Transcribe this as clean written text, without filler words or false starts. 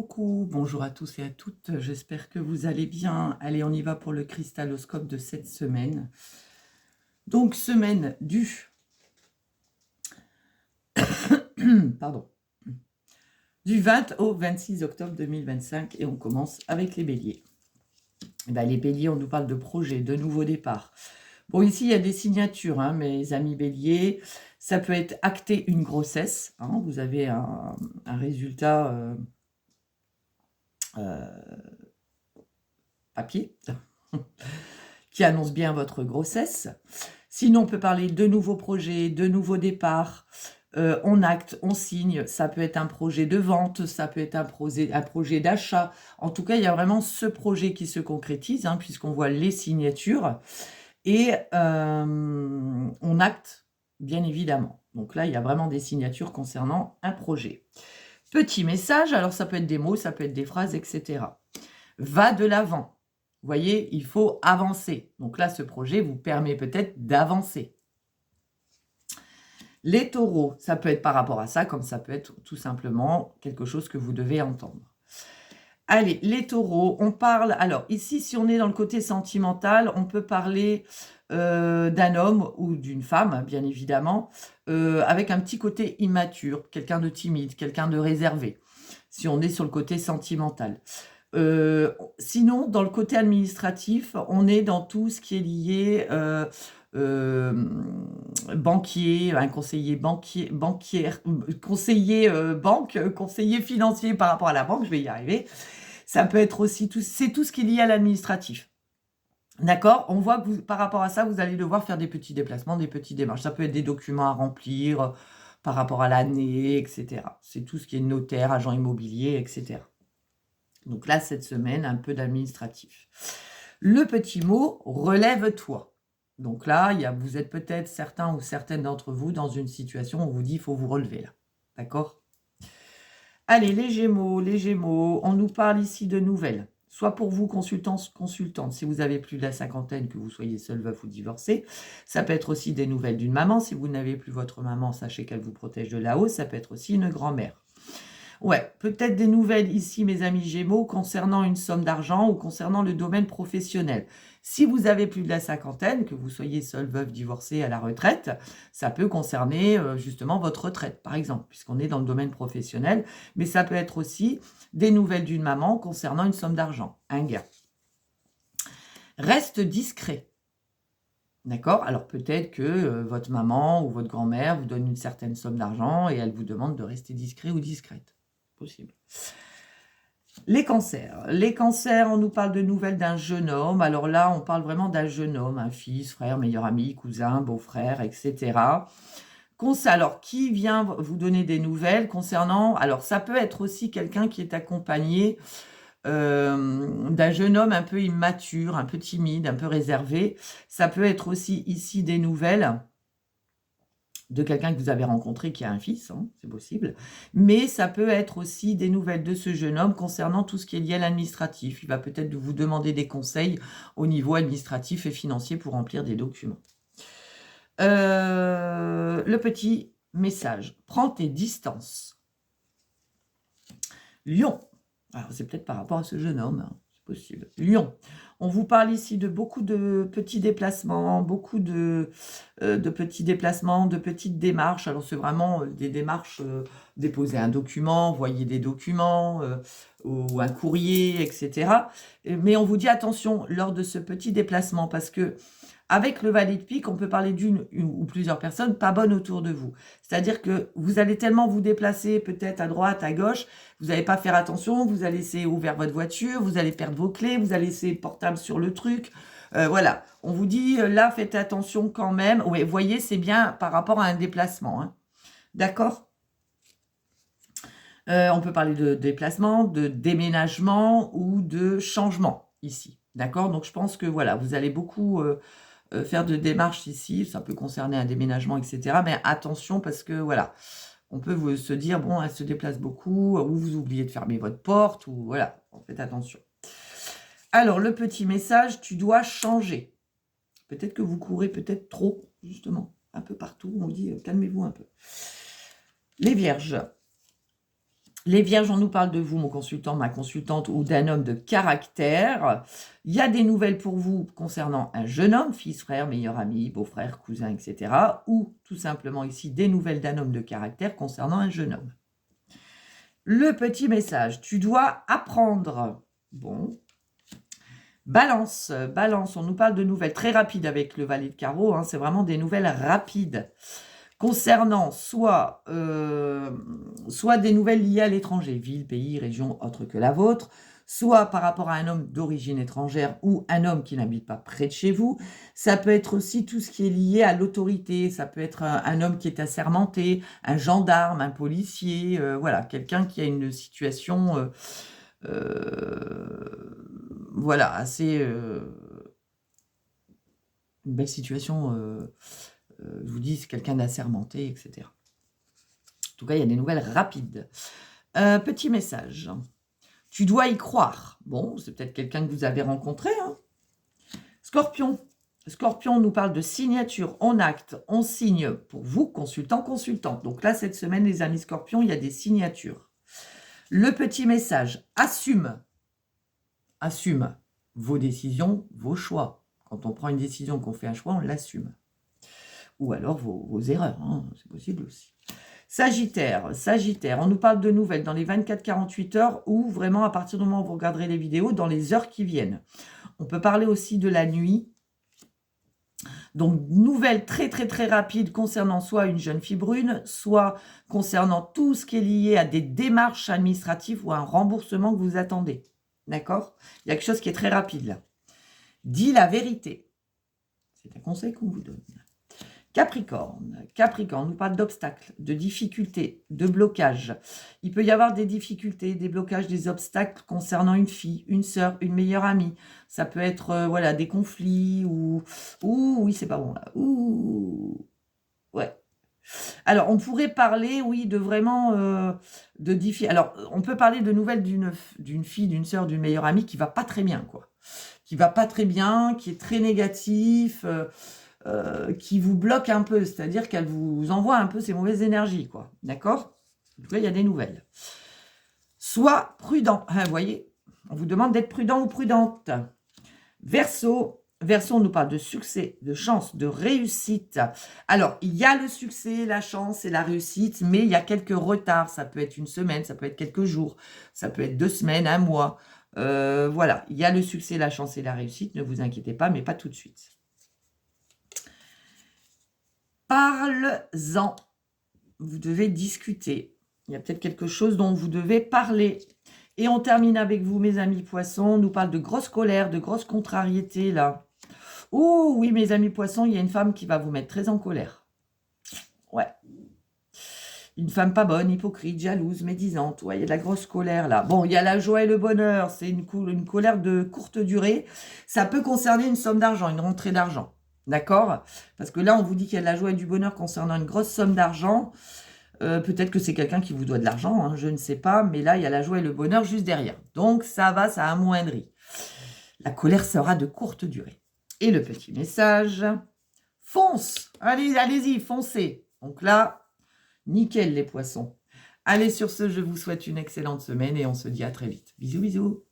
Coucou, bonjour à tous et à toutes, j'espère que vous allez bien. Allez, on y va pour le cristaloscope de cette semaine. Donc, semaine pardon, du 20 au 26 octobre 2025 et on commence avec les béliers. Les béliers, on nous parle de projets, de nouveaux départs. Bon, ici, il y a des signatures, mes amis béliers. Ça peut être acter une grossesse. Vous avez un résultat papier qui annonce bien votre grossesse. Sinon, on peut parler de nouveaux projets, de nouveaux départs. On acte, on signe. Ça peut être un projet de vente, ça peut être un projet d'achat. En tout cas, il y a vraiment ce projet qui se concrétise, puisqu'on voit les signatures. Et on acte, bien évidemment. Donc là, il y a vraiment des signatures concernant un projet. Petit message, alors ça peut être des mots, ça peut être des phrases, etc. Va de l'avant. Vous voyez, il faut avancer. Donc là, ce projet vous permet peut-être d'avancer. Les taureaux, ça peut être par rapport à ça, comme ça peut être tout simplement quelque chose que vous devez entendre. Allez, les taureaux, on parle... Alors ici, si on est dans le côté sentimental, on peut parler d'un homme ou d'une femme, bien évidemment, avec un petit côté immature, quelqu'un de timide, quelqu'un de réservé, si on est sur le côté sentimental. Sinon, dans le côté administratif, on est dans tout ce qui est lié banquier, un conseiller bancaire, conseiller banque, conseiller financier par rapport à la banque, je vais y arriver. Ça peut être aussi c'est tout ce qui est lié à l'administratif. D'accord? On voit que par rapport à ça, vous allez devoir faire des petits déplacements, des petites démarches. Ça peut être des documents à remplir par rapport à l'année, etc. C'est tout ce qui est notaire, agent immobilier, etc. Donc là, cette semaine, un peu d'administratif. Le petit mot, relève-toi. Donc là, vous êtes peut-être certains ou certaines d'entre vous dans une situation où on vous dit il faut vous relever là. D'accord? Allez, les Gémeaux, on nous parle ici de nouvelles. Soit pour vous, consultante, si vous avez plus de la cinquantaine, que vous soyez seul, veuf ou divorcé. Ça peut être aussi des nouvelles d'une maman. Si vous n'avez plus votre maman, sachez qu'elle vous protège de là-haut. Ça peut être aussi une grand-mère. Ouais, peut-être des nouvelles ici, mes amis Gémeaux, concernant une somme d'argent ou concernant le domaine professionnel. Si vous avez plus de la cinquantaine, que vous soyez seul, veuve, divorcé, à la retraite, ça peut concerner justement votre retraite, par exemple, puisqu'on est dans le domaine professionnel. Mais ça peut être aussi des nouvelles d'une maman concernant une somme d'argent, un gain. Reste discret. D'accord? Alors peut-être que votre maman ou votre grand-mère vous donne une certaine somme d'argent et elle vous demande de rester discret ou discrète. Possible. Les cancers, on nous parle de nouvelles d'un jeune homme. Alors là, on parle vraiment d'un jeune homme, un fils, frère, meilleur ami, cousin, beau-frère, etc. Alors, qui vient vous donner des nouvelles concernant... Alors, ça peut être aussi quelqu'un qui est accompagné d'un jeune homme un peu immature, un peu timide, un peu réservé. Ça peut être aussi ici des nouvelles de quelqu'un que vous avez rencontré qui a un fils, c'est possible. Mais ça peut être aussi des nouvelles de ce jeune homme concernant tout ce qui est lié à l'administratif. Il va peut-être vous demander des conseils au niveau administratif et financier pour remplir des documents. Le petit message. Prends tes distances. Lion. Alors, c'est peut-être par rapport à ce jeune homme, c'est possible. Lion. On vous parle ici de beaucoup de petits déplacements, de petites démarches. Alors, c'est vraiment des démarches, déposer un document, envoyer des documents, ou un courrier, etc. Mais on vous dit attention lors de ce petit déplacement, parce que avec le valet de pique, on peut parler d'une ou plusieurs personnes pas bonnes autour de vous. C'est-à-dire que vous allez tellement vous déplacer peut-être à droite, à gauche, vous n'allez pas faire attention, vous allez laisser ouvert votre voiture, vous allez perdre vos clés, vous allez laisser le portable sur le truc. Voilà, on vous dit là, faites attention quand même. Oui, voyez, c'est bien par rapport à un déplacement. D'accord? On peut parler de déplacement, de déménagement ou de changement ici. D'accord? Donc, je pense que voilà, vous allez beaucoup... faire de démarches ici, ça peut concerner un déménagement, etc. Mais attention parce que voilà, on peut se dire, bon, elle se déplace beaucoup, ou vous oubliez de fermer votre porte, ou voilà, faites attention. Alors, le petit message, tu dois changer. Peut-être que vous courez peut-être trop, justement, un peu partout. On dit, calmez-vous un peu. Les vierges. Les vierges, on nous parle de vous, mon consultant, ma consultante, ou d'un homme de caractère. Il y a des nouvelles pour vous concernant un jeune homme, fils, frère, meilleur ami, beau-frère, cousin, etc. Ou tout simplement ici, des nouvelles d'un homme de caractère concernant un jeune homme. Le petit message, tu dois apprendre. Bon. Balance, balance, on nous parle de nouvelles très rapides avec le valet de carreau, hein, c'est vraiment des nouvelles rapides. Concernant soit des nouvelles liées à l'étranger, ville, pays, région autre que la vôtre, soit par rapport à un homme d'origine étrangère ou un homme qui n'habite pas près de chez vous. Ça peut être aussi tout ce qui est lié à l'autorité, ça peut être un homme qui est assermenté, un gendarme, un policier, voilà, quelqu'un qui a une situation, voilà, assez... une belle situation... je vous dis, c'est quelqu'un d'assermenté, etc. En tout cas, il y a des nouvelles rapides. Petit message. Tu dois y croire. Bon, c'est peut-être quelqu'un que vous avez rencontré. Hein. Scorpion. Scorpion nous parle de signature. On acte, on signe pour vous, consultant, consultante. Donc là, cette semaine, les amis Scorpions, il y a des signatures. Le petit message. Assume. Assume vos décisions, vos choix. Quand on prend une décision, qu'on fait un choix, on l'assume. Ou alors vos erreurs, hein, c'est possible aussi. Sagittaire, Sagittaire, on nous parle de nouvelles dans les 24-48 heures ou vraiment à partir du moment où vous regarderez les vidéos, dans les heures qui viennent. On peut parler aussi de la nuit. Donc, nouvelles très très très rapides concernant soit une jeune fille brune, soit concernant tout ce qui est lié à des démarches administratives ou un remboursement que vous attendez. D'accord? Il y a quelque chose qui est très rapide là. Dis la vérité. C'est un conseil qu'on vous donne. Capricorne, Capricorne nous parle d'obstacles, de difficultés, de blocages. Il peut y avoir des difficultés, des blocages, des obstacles concernant une fille, une sœur, une meilleure amie. Ça peut être voilà, des conflits ou oui, c'est pas bon là. Ouais. Alors, on pourrait parler, oui, de vraiment de difficultés. Alors, on peut parler de nouvelles d'une fille, d'une sœur, d'une meilleure amie qui va pas très bien, quoi. Qui va pas très bien, qui est très négatif. Qui vous bloque un peu, c'est-à-dire qu'elle vous envoie un peu ses mauvaises énergies, quoi. D'accord? En tout cas, il y a des nouvelles. Sois prudent. Hein, vous voyez, on vous demande d'être prudent ou prudente. Verseau, Verseau, on nous parle de succès, de chance, de réussite. Alors, il y a le succès, la chance et la réussite, mais il y a quelques retards. Ça peut être une semaine, ça peut être quelques jours, ça peut être 2 semaines, un mois. Voilà, il y a le succès, la chance et la réussite. Ne vous inquiétez pas, mais pas tout de suite. Parle-en. Vous devez discuter. Il y a peut-être quelque chose dont vous devez parler. Et on termine avec vous, mes amis poissons. On nous parle de grosses colères, de grosses contrariétés, là. Oh, oui, mes amis poissons, il y a une femme qui va vous mettre très en colère. Ouais. Une femme pas bonne, hypocrite, jalouse, médisante. Ouais, il y a de la grosse colère, là. Bon, il y a la joie et le bonheur. C'est une colère de courte durée. Ça peut concerner une somme d'argent, une rentrée d'argent. D'accord? Parce que là, on vous dit qu'il y a de la joie et du bonheur concernant une grosse somme d'argent. Peut-être que c'est quelqu'un qui vous doit de l'argent, hein, je ne sais pas. Mais là, il y a la joie et le bonheur juste derrière. Donc, ça va, ça amoindrit. La colère sera de courte durée. Et le petit message, fonce. Allez, allez-y, foncez. Donc là, nickel les poissons. Allez, sur ce, je vous souhaite une excellente semaine et on se dit à très vite. Bisous, bisous.